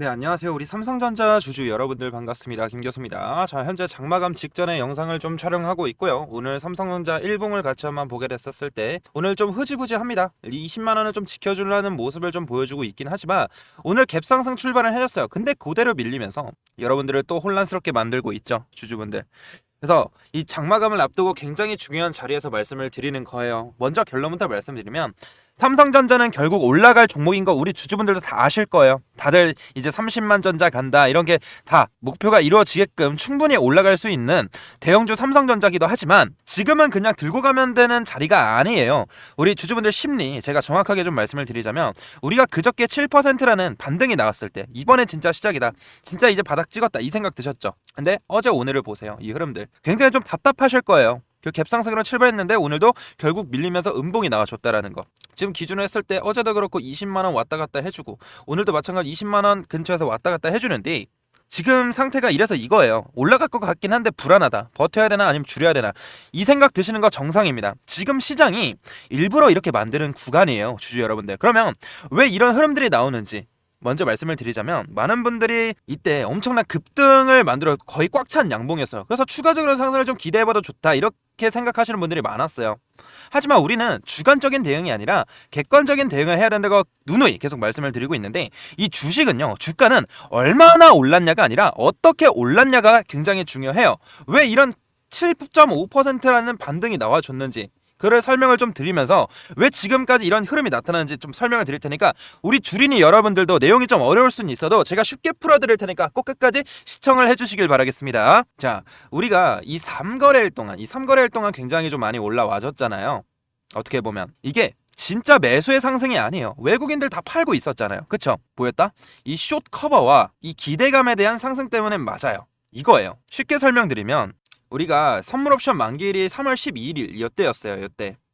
네, 안녕하세요. 우리 삼성전자 주주 여러분들 반갑습니다. 김 교수입니다. 자, 현재 장마감 직전에 영상을 좀 촬영하고 있고요. 오늘 삼성전자 일봉을 같이 한번 보게 됐었을 때 오늘 좀 흐지부지합니다. 20만 원을 좀 지켜주려는 모습을 좀 보여주고 있긴 하지만 오늘 갭상승 출발을 해줬어요. 근데 그대로 밀리면서 여러분들을 또 혼란스럽게 만들고 있죠, 주주분들. 그래서 이 장마감을 앞두고 굉장히 중요한 자리에서 말씀을 드리는 거예요. 먼저 결론부터 말씀드리면 삼성전자는 결국 올라갈 종목인 거 우리 주주분들도 다 아실 거예요. 다들 이제 30만 전자 간다 이런 게 다 목표가 이루어지게끔 충분히 올라갈 수 있는 대형주 삼성전자기도 하지만 지금은 그냥 들고 가면 되는 자리가 아니에요. 우리 주주분들 심리 제가 정확하게 좀 말씀을 드리자면 우리가 그저께 7%라는 반등이 나왔을 때 이번엔 진짜 시작이다. 진짜 이제 바닥 찍었다 이 생각 드셨죠? 근데 어제 오늘을 보세요. 이 흐름들 굉장히 좀 답답하실 거예요. 그 갭상승으로 출발했는데 오늘도 결국 밀리면서 음봉이 나와줬다라는 거. 지금 기준으로 했을 때 어제도 그렇고 20만 원 왔다 갔다 해주고 오늘도 마찬가지 20만 원 근처에서 왔다 갔다 해주는데 지금 상태가 이래서 이거예요. 올라갈 것 같긴 한데 불안하다. 버텨야 되나 아니면 줄여야 되나. 이 생각 드시는 거 정상입니다. 지금 시장이 일부러 이렇게 만드는 구간이에요. 주주 여러분들. 그러면 왜 이런 흐름들이 나오는지 먼저 말씀을 드리자면 많은 분들이 이때 엄청난 급등을 만들어 거의 꽉 찬 양봉이었어요. 그래서 추가적으로 상승을 좀 기대해봐도 좋다 이렇게 생각하시는 분들이 많았어요. 하지만 우리는 주관적인 대응이 아니라 객관적인 대응을 해야 된다고 누누이 계속 말씀을 드리고 있는데 이 주식은요, 주가는 얼마나 올랐냐가 아니라 어떻게 올랐냐가 굉장히 중요해요. 왜 이런 7.5%라는 반등이 나와줬는지 그를 설명을 좀 드리면서 왜 지금까지 이런 흐름이 나타나는지 좀 설명을 드릴 테니까 우리 주린이 여러분들도 내용이 좀 어려울 수는 있어도 제가 쉽게 풀어드릴 테니까 꼭 끝까지 시청을 해주시길 바라겠습니다. 자, 우리가 이 3거래일 동안 굉장히 좀 많이 올라와줬잖아요. 어떻게 보면 이게 진짜 매수의 상승이 아니에요. 외국인들 다 팔고 있었잖아요. 그쵸? 보였다? 이 숏 커버와 이 기대감에 대한 상승 때문에 맞아요. 이거예요. 쉽게 설명드리면 우리가 선물 옵션 만기일이 3월 12일 이때였어요.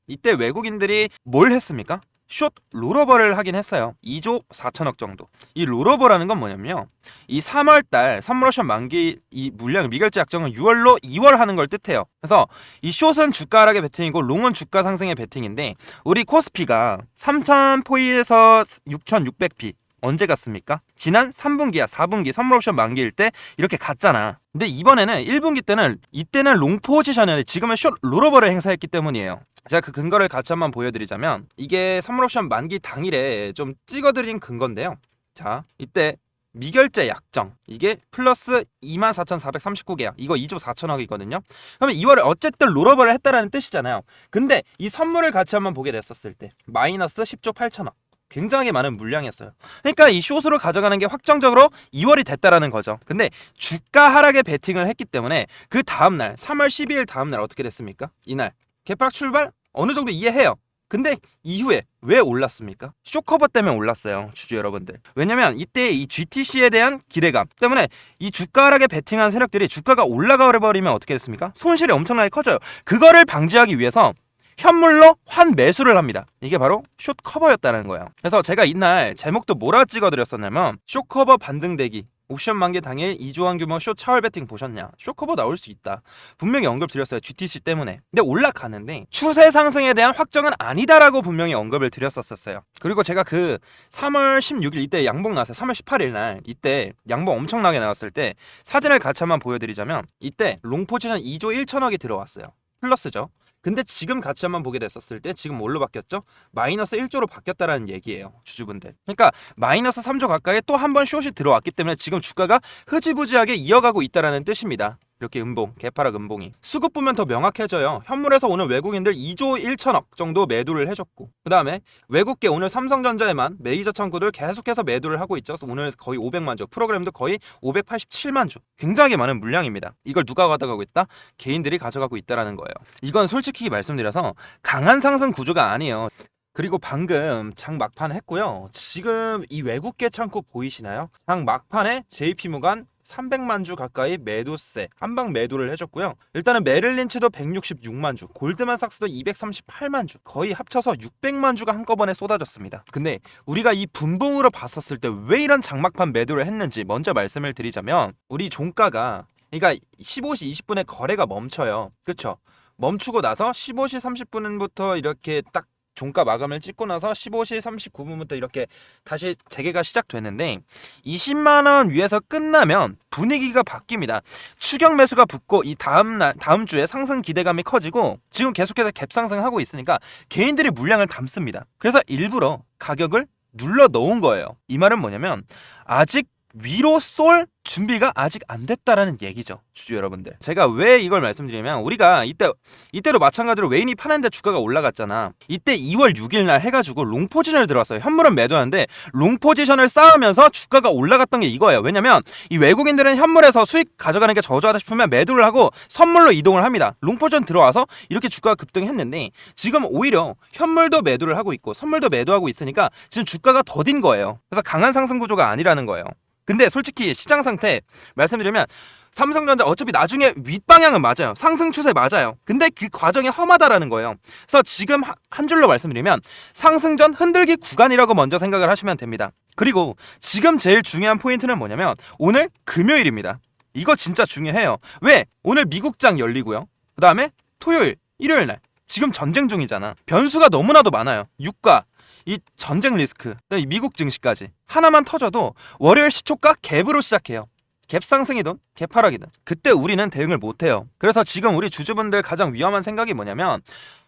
이때 외국인들이 뭘 했습니까? 숏 롤오버를 하긴 했어요. 2조 4천억 정도. 이 롤오버라는 건 뭐냐면요, 이 3월달 선물 옵션 만기 이 물량 미결제 약정은 6월로 2월 하는 걸 뜻해요. 그래서 이 숏은 주가 하락의 베팅이고 롱은 주가 상승의 베팅인데 우리 코스피가 3,000포인트에서 6,600p 언제 갔습니까? 지난 3분기야 4분기 선물옵션 만기일 때 이렇게 갔잖아. 근데 이번에는 1분기 때는 이때는 롱 포지션이었는데 지금은 숏 롤오버를 행사했기 때문이에요. 제가 그 근거를 같이 한번 보여드리자면 이게 선물옵션 만기 당일에 좀 찍어드린 근거인데요. 자, 이때 미결제 약정 이게 플러스 24,439개야. 이거 2조 4천억이거든요. 그러면 2월에 어쨌든 롤오버를 했다라는 뜻이잖아요. 근데 이 선물을 같이 한번 보게 됐었을 때 마이너스 10조 8천억. 굉장히 많은 물량이었어요. 그러니까 이 숏으로 가져가는 게 확정적으로 2월이 됐다라는 거죠. 근데 주가 하락에 베팅을 했기 때문에 그 다음날 3월 12일 다음날 어떻게 됐습니까? 이날 개파락 출발 어느 정도 이해해요. 근데 이후에 왜 올랐습니까? 쇼커버 때문에 올랐어요, 주주 여러분들. 왜냐면 이때 이 GTC에 대한 기대감 때문에 이 주가 하락에 베팅한 세력들이 주가가 올라가 버리면 어떻게 됐습니까? 손실이 엄청나게 커져요. 그거를 방지하기 위해서 현물로 환 매수를 합니다. 이게 바로 숏 커버였다는 거예요. 그래서 제가 이날 제목도 뭐라 찍어드렸었냐면 숏 커버 반등대기 옵션 만기 당일 2조원 규모 숏 차월 베팅 보셨냐? 숏 커버 나올 수 있다. 분명히 언급드렸어요. GTC 때문에. 근데 올라가는데 추세 상승에 대한 확정은 아니다라고 분명히 언급을 드렸었어요. 그리고 제가 그 3월 16일 이때 양봉 나왔어요. 3월 18일 날 이때 양봉 엄청나게 나왔을 때 사진을 같이 한번 보여드리자면 이때 롱 포지션 2조 1천억이 들어왔어요. 플러스죠. 근데 지금 같이 한번 보게 됐었을 때 지금 뭘로 바뀌었죠? 마이너스 1조로 바뀌었다라는 얘기예요, 주주분들. 그러니까 마이너스 3조 가까이 또 한 번 숏이 들어왔기 때문에 지금 주가가 흐지부지하게 이어가고 있다라는 뜻입니다. 이렇게 음봉, 개파락 음봉이. 수급 보면 더 명확해져요. 현물에서 오늘 외국인들 2조 1천억 정도 매도를 해줬고 그 다음에 외국계 오늘 삼성전자에만 메이저 창구들 계속해서 매도를 하고 있죠. 오늘 거의 500만 주, 프로그램도 거의 587만 주. 굉장히 많은 물량입니다. 이걸 누가 가져가고 있다? 개인들이 가져가고 있다라는 거예요. 이건 솔직히 말씀드려서 강한 상승 구조가 아니에요. 그리고 방금 장 막판 했고요. 지금 이 외국계 창구 보이시나요? 장 막판에 JP모간 300만 주 가까이 매도세 한방 매도를 해줬고요. 일단은 메릴린치도 166만 주, 골드만삭스도 238만 주, 거의 합쳐서 600만 주가 한꺼번에 쏟아졌습니다. 근데 우리가 이 분봉으로 봤었을 때 왜 이런 장막판 매도를 했는지 먼저 말씀을 드리자면 우리 종가가 그러니까 15시 20분에 거래가 멈춰요. 그쵸? 멈추고 나서 15시 30분부터 이렇게 딱 종가 마감을 찍고 나서 15시 39분부터 이렇게 다시 재개가 시작됐는데 20만원 위에서 끝나면 분위기가 바뀝니다. 추격 매수가 붙고 이 다음 주에 상승 기대감이 커지고 지금 계속해서 갭 상승하고 있으니까 개인들이 물량을 담습니다. 그래서 일부러 가격을 눌러 놓은 거예요. 이 말은 뭐냐면 아직 위로 쏠 준비가 아직 안 됐다라는 얘기죠. 주주 여러분들, 제가 왜 이걸 말씀드리냐면 우리가 이때도 마찬가지로 외인이 파는데 주가가 올라갔잖아. 이때 2월 6일 날 해가지고 롱 포지션을 들어왔어요. 현물은 매도하는데 롱 포지션을 쌓으면서 주가가 올라갔던 게 이거예요. 왜냐면 이 외국인들은 현물에서 수익 가져가는 게 저조하다 싶으면 매도를 하고 선물로 이동을 합니다. 롱 포지션 들어와서 이렇게 주가가 급등했는데 지금 오히려 현물도 매도를 하고 있고 선물도 매도하고 있으니까 지금 주가가 더딘 거예요. 그래서 강한 상승 구조가 아니라는 거예요. 근데 솔직히 시장 상태 말씀드리면 삼성전자 어차피 나중에 윗방향은 맞아요. 상승 추세 맞아요. 근데 그 과정이 험하다라는 거예요. 그래서 지금 한 줄로 말씀드리면 상승전 흔들기 구간이라고 먼저 생각을 하시면 됩니다. 그리고 지금 제일 중요한 포인트는 뭐냐면 오늘 금요일입니다. 이거 진짜 중요해요. 왜? 오늘 미국장 열리고요. 그 다음에 토요일, 일요일 날 지금 전쟁 중이잖아. 변수가 너무나도 많아요. 유가, 이 전쟁 리스크, 이 미국 증시까지 하나만 터져도 월요일 시초가 갭으로 시작해요. 갭 상승이든 갭 하락이든 그때 우리는 대응을 못해요. 그래서 지금 우리 주주분들 가장 위험한 생각이 뭐냐면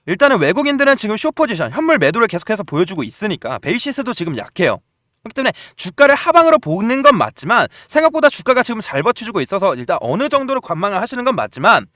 일단은 외국인들은 지금 숏포지션 현물 매도를 계속해서 보여주고 있으니까 베이시스도 지금 약해요. 그렇기 때문에 주가를 하방으로 보는 건 맞지만 생각보다 주가가 지금 잘 버텨주고 있어서 일단 어느 정도로 관망을 하시는 건 맞지만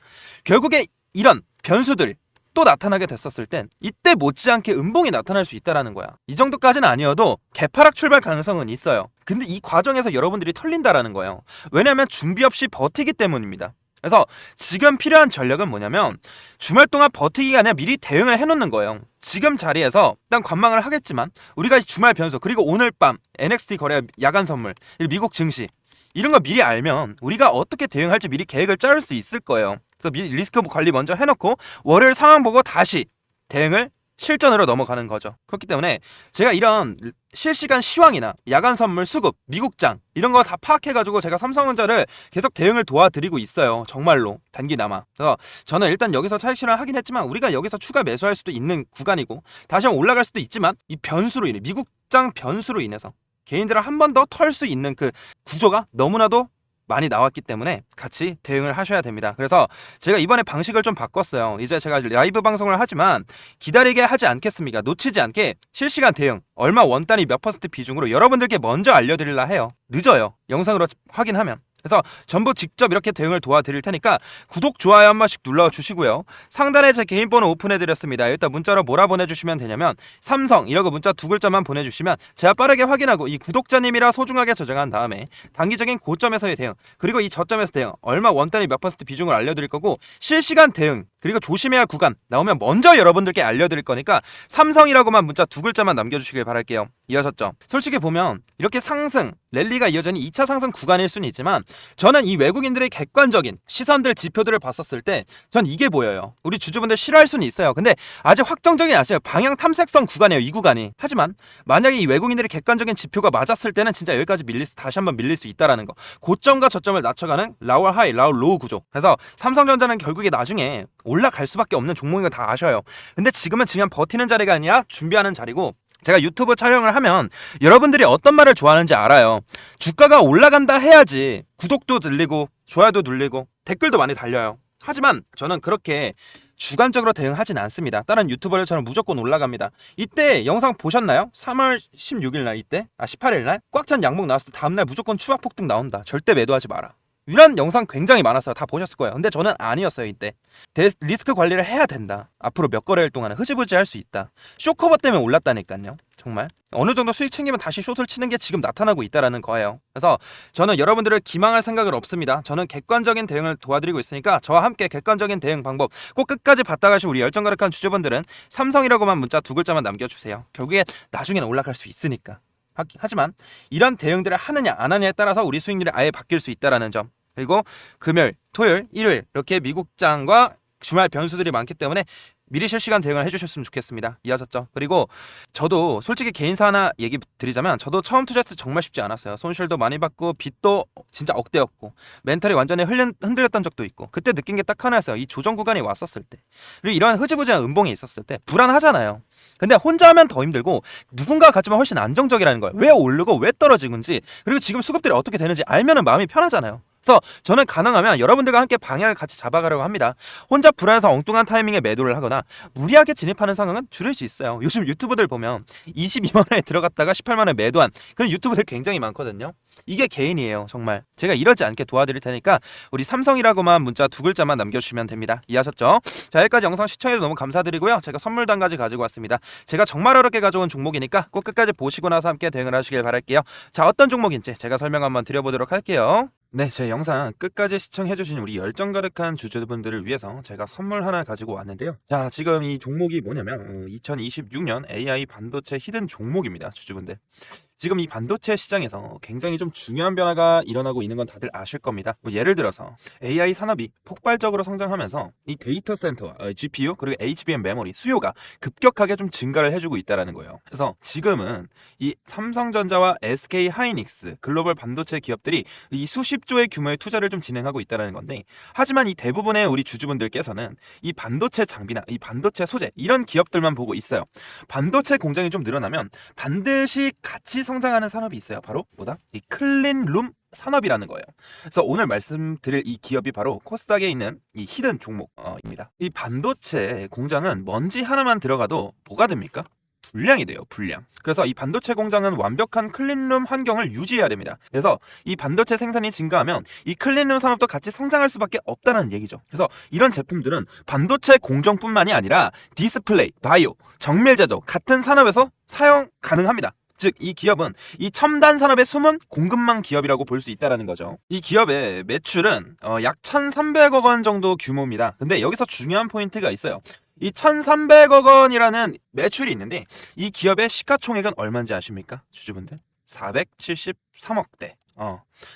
결국에 이런 변수들 또 나타나게 됐었을 땐 이때 못지않게 음봉이 나타날 수 있다라는 거야. 이 정도까지는 아니어도 개파락 출발 가능성은 있어요. 근데 이 과정에서 여러분들이 털린다라는 거예요. 왜냐하면 준비 없이 버티기 때문입니다. 그래서 지금 필요한 전략은 뭐냐면 주말 동안 버티기가 아니라 미리 대응을 해놓는 거예요. 지금 자리에서 일단 관망을 하겠지만 우리가 주말 변수 그리고 오늘 밤 NXT 거래 야간 선물 미국 증시 이런 거 미리 알면 우리가 어떻게 대응할지 미리 계획을 짜올 수 있을 거예요. 그래서 리스크 관리 먼저 해놓고 월요일 상황 보고 다시 대응을 실전으로 넘어가는 거죠. 그렇기 때문에 제가 이런 실시간 시황이나 야간 선물 수급, 미국장 이런 거 다 파악해가지고 제가 삼성전자를 계속 대응을 도와드리고 있어요. 정말로 단기나마. 그래서 저는 일단 여기서 차익 실현 하긴 했지만 우리가 여기서 추가 매수할 수도 있는 구간이고 다시 한번 올라갈 수도 있지만 이 변수로 인해 미국장 변수로 인해서 개인들을 한 번 더 털 수 있는 그 구조가 너무나도 많이 나왔기 때문에 같이 대응을 하셔야 됩니다. 그래서 제가 이번에 방식을 좀 바꿨어요. 이제 제가 라이브 방송을 하지만 기다리게 하지 않겠습니까? 놓치지 않게 실시간 대응 얼마 원 단위 몇 퍼센트 비중으로 여러분들께 먼저 알려드리려 해요. 늦어요. 영상으로 확인하면. 그래서 전부 직접 이렇게 대응을 도와드릴 테니까 구독, 좋아요 한 번씩 눌러주시고요. 상단에 제 개인 번호 오픈해드렸습니다. 일단 문자로 뭐라 보내주시면 되냐면 삼성 이라고 문자 2글자만 보내주시면 제가 빠르게 확인하고 이 구독자님이라 소중하게 저장한 다음에 단기적인 고점에서의 대응 그리고 이 저점에서 대응 얼마 원단위 몇 퍼센트 비중을 알려드릴 거고 실시간 대응 그리고 조심해야 할 구간 나오면 먼저 여러분들께 알려드릴 거니까 삼성이라고만 문자 2글자만 남겨주시길 바랄게요. 이해하셨죠? 솔직히 보면 이렇게 상승 랠리가 이어지는 2차 상승 구간일 수는 있지만 저는 이 외국인들의 객관적인 시선들 지표들을 봤었을 때 전 이게 보여요. 우리 주주분들 싫어할 수는 있어요. 근데 아직 확정적인 아시죠? 방향 탐색성 구간이에요. 이 구간이. 하지만 만약에 이 외국인들의 객관적인 지표가 맞았을 때는 진짜 여기까지 다시 한번 밀릴 수 있다라는 거. 고점과 저점을 낮춰가는 라울 하이, 라울 로우 구조. 그래서 삼성전자는 결국에 나중에 올라갈 수밖에 없는 종목인 거 다 아셔요. 근데 지금은 그냥 버티는 자리가 아니라 준비하는 자리고 제가 유튜브 촬영을 하면 여러분들이 어떤 말을 좋아하는지 알아요. 주가가 올라간다 해야지 구독도 늘리고 좋아요도 눌리고 댓글도 많이 달려요. 하지만 저는 그렇게 주관적으로 대응하진 않습니다. 다른 유튜버들처럼 무조건 올라갑니다. 이때 영상 보셨나요? 3월 16일 날 이때? 18일 날? 꽉 찬 양봉 나왔을 때 다음날 무조건 추락 폭등 나온다. 절대 매도하지 마라. 이런 영상 굉장히 많았어요. 다 보셨을 거예요. 근데 저는 아니었어요. 이때 리스크 관리를 해야 된다. 앞으로 몇 거래일 동안은 흐지부지 할 수 있다. 쇼커버 때문에 올랐다니까요. 정말 어느 정도 수익 챙기면 다시 숏을 치는 게 지금 나타나고 있다라는 거예요. 그래서 저는 여러분들을 기망할 생각은 없습니다. 저는 객관적인 대응을 도와드리고 있으니까 저와 함께 객관적인 대응 방법 꼭 끝까지 받다가신 우리 열정가득한 주주분들은 삼성이라고만 문자 2글자만 남겨주세요. 결국에 나중에는 올라갈 수 있으니까. 하지만 이런 대응들을 하느냐 안 하느냐에 따라서 우리 수익률이 아예 바뀔 수 있다는 점. 그리고 금요일, 토요일, 일요일 이렇게 미국장과 주말 변수들이 많기 때문에 미리 실시간 대응을 해주셨으면 좋겠습니다. 이해하셨죠? 그리고 저도 솔직히 개인사 하나 얘기 드리자면 저도 처음 투자했을 때 정말 쉽지 않았어요. 손실도 많이 받고 빚도 진짜 억대였고 멘탈이 완전히 흔들렸던 적도 있고 그때 느낀 게 딱 하나였어요. 이 조정 구간이 왔었을 때 그리고 이러한 흐지부지한 음봉이 있었을 때 불안하잖아요. 근데 혼자 하면 더 힘들고 누군가가 같으면 훨씬 안정적이라는 거예요. 왜 오르고 왜 떨어지는지 그리고 지금 수급들이 어떻게 되는지 알면은 마음이 편하잖아요. 그래서 저는 가능하면 여러분들과 함께 방향을 같이 잡아가려고 합니다. 혼자 불안해서 엉뚱한 타이밍에 매도를 하거나 무리하게 진입하는 상황은 줄일 수 있어요. 요즘 유튜브들 보면 22만 원에 들어갔다가 18만 원에 매도한 그런 유튜브들 굉장히 많거든요. 이게 개인이에요. 정말 제가 이러지 않게 도와드릴 테니까 우리 삼성이라고만 문자 2글자만 남겨주시면 됩니다. 이해하셨죠? 자, 여기까지 영상 시청해주셔서 너무 감사드리고요. 제가 선물도 한 가지 가지고 왔습니다. 제가 정말 어렵게 가져온 종목이니까 꼭 끝까지 보시고 나서 함께 대응을 하시길 바랄게요. 자, 어떤 종목인지 제가 설명 한번 드려보도록 할게요. 네, 제 영상 끝까지 시청해주신 우리 열정 가득한 주주분들을 위해서 제가 선물 하나 가지고 왔는데요. 자, 지금 이 종목이 뭐냐면 2026년 AI 반도체 히든 종목입니다. 주주분들. 지금 이 반도체 시장에서 굉장히 좀 중요한 변화가 일어나고 있는 건 다들 아실 겁니다. 뭐 예를 들어서 AI 산업이 폭발적으로 성장하면서 이 데이터 센터와 GPU 그리고 HBM 메모리 수요가 급격하게 좀 증가를 해주고 있다는 거예요. 그래서 지금은 이 삼성전자와 SK 하이닉스 글로벌 반도체 기업들이 이 수십조의 규모의 투자를 좀 진행하고 있다는 건데 하지만 이 대부분의 우리 주주분들께서는 이 반도체 장비나 이 반도체 소재 이런 기업들만 보고 있어요. 반도체 공장이 좀 늘어나면 반드시 같이 성장하는 산업이 있어요. 바로 뭐다? 이 클린룸 산업이라는 거예요. 그래서 오늘 말씀드릴 이 기업이 바로 코스닥에 있는 이 히든 종목입니다. 이 반도체 공장은 먼지 하나만 들어가도 뭐가 됩니까? 불량이 돼요. 불량. 그래서 이 반도체 공장은 완벽한 클린룸 환경을 유지해야 됩니다. 그래서 이 반도체 생산이 증가하면 이 클린룸 산업도 같이 성장할 수밖에 없다는 얘기죠. 그래서 이런 제품들은 반도체 공정뿐만이 아니라 디스플레이, 바이오, 정밀 제조 같은 산업에서 사용 가능합니다. 즉, 이 기업은 이 첨단 산업의 숨은 공급망 기업이라고 볼 수 있다는 거죠. 이 기업의 매출은 약 1,300억 원 정도 규모입니다. 근데 여기서 중요한 포인트가 있어요. 이 1,300억 원이라는 매출이 있는데 이 기업의 시가총액은 얼마인지 아십니까? 주주분들? 473억대.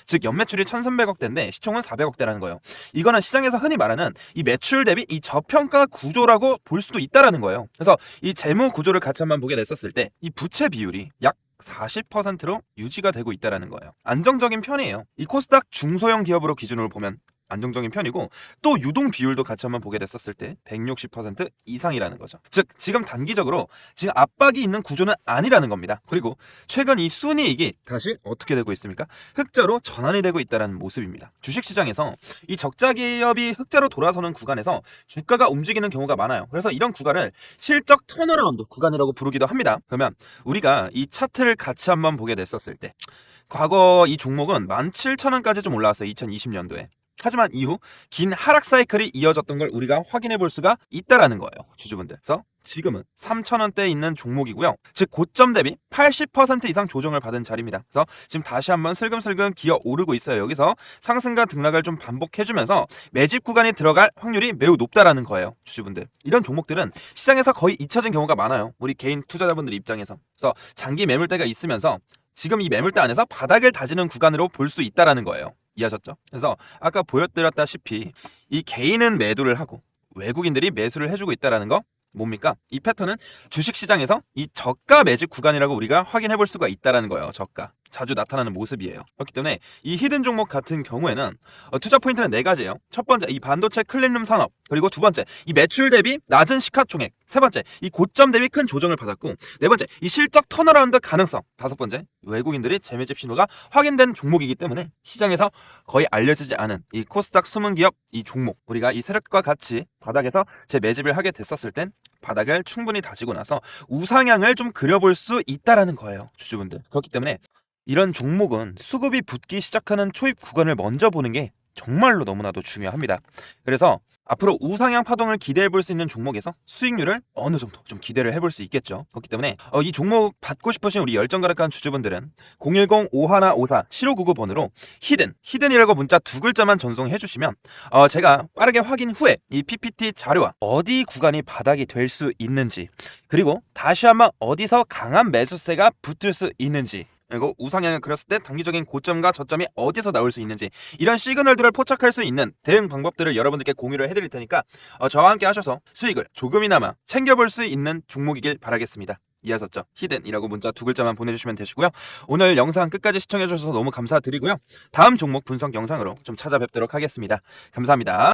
즉 연매출이 1,300억대인데 시총은 400억대라는 거예요. 이거는 시장에서 흔히 말하는 이 매출 대비 이 저평가 구조라고 볼 수도 있다라는 거예요. 그래서 이 재무 구조를 같이 한번 보게 됐었을 때 이 부채 비율이 약 40%로 유지가 되고 있다라는 거예요. 안정적인 편이에요. 이 코스닥 중소형 기업으로 기준으로 보면 안정적인 편이고 또 유동 비율도 같이 한번 보게 됐었을 때 160% 이상이라는 거죠. 즉 지금 단기적으로 지금 압박이 있는 구조는 아니라는 겁니다. 그리고 최근 이 순이익이 다시 어떻게 되고 있습니까? 흑자로 전환이 되고 있다는 모습입니다. 주식시장에서 이 적자 기업이 흑자로 돌아서는 구간에서 주가가 움직이는 경우가 많아요. 그래서 이런 구간을 실적 턴어라운드 구간이라고 부르기도 합니다. 그러면 우리가 이 차트를 같이 한번 보게 됐었을 때 과거 이 종목은 17,000원까지 좀 올라왔어요. 2020년도에. 하지만 이후 긴 하락 사이클이 이어졌던 걸 우리가 확인해 볼 수가 있다라는 거예요. 주주분들. 그래서 지금은 3,000원대에 있는 종목이고요. 즉 고점 대비 80% 이상 조정을 받은 자리입니다. 그래서 지금 다시 한번 슬금슬금 기어 오르고 있어요. 여기서 상승과 등락을 좀 반복해주면서 매집 구간이 들어갈 확률이 매우 높다라는 거예요. 주주분들. 이런 종목들은 시장에서 거의 잊혀진 경우가 많아요. 우리 개인 투자자분들 입장에서. 그래서 장기 매물대가 있으면서 지금 이 매물대 안에서 바닥을 다지는 구간으로 볼 수 있다라는 거예요. 이해하셨죠? 그래서 아까 보여드렸다시피 이 개인은 매도를 하고 외국인들이 매수를 해주고 있다라는 거 뭡니까? 이 패턴은 주식시장에서 이 저가 매집 구간이라고 우리가 확인해 볼 수가 있다라는 거예요. 저가. 자주 나타나는 모습이에요. 그렇기 때문에 이 히든 종목 같은 경우에는 투자 포인트는 4가지예요. 첫 번째, 이 반도체 클린룸 산업. 그리고 두 번째, 이 매출 대비 낮은 시가총액. 세 번째, 이 고점 대비 큰 조정을 받았고, 네 번째, 이 실적 턴어라운드 가능성. 다섯 번째, 외국인들이 재매집 신호가 확인된 종목이기 때문에 시장에서 거의 알려지지 않은 이 코스닥 숨은 기업 이 종목. 우리가 이 세력과 같이 바닥에서 재매집을 하게 됐었을 땐 바닥을 충분히 다지고 나서 우상향을 좀 그려볼 수 있다라는 거예요. 주주분들. 그렇기 때문에 이런 종목은 수급이 붙기 시작하는 초입 구간을 먼저 보는 게 정말로 너무나도 중요합니다. 그래서 앞으로 우상향 파동을 기대해 볼 수 있는 종목에서 수익률을 어느 정도 좀 기대를 해볼 수 있겠죠. 그렇기 때문에 이 종목 받고 싶으신 우리 열정 가득한 주주분들은 010-5154-7599번으로 히든이라고 문자 2글자만 전송해 주시면 제가 빠르게 확인 후에 이 PPT 자료와 어디 구간이 바닥이 될 수 있는지 그리고 다시 한번 어디서 강한 매수세가 붙을 수 있는지 그리고 우상향을 그렸을 때 단기적인 고점과 저점이 어디서 나올 수 있는지 이런 시그널들을 포착할 수 있는 대응 방법들을 여러분들께 공유를 해드릴 테니까 저와 함께 하셔서 수익을 조금이나마 챙겨볼 수 있는 종목이길 바라겠습니다. 이해하셨죠? 히든이라고 문자 2글자만 보내주시면 되시고요. 오늘 영상 끝까지 시청해주셔서 너무 감사드리고요. 다음 종목 분석 영상으로 좀 찾아뵙도록 하겠습니다. 감사합니다.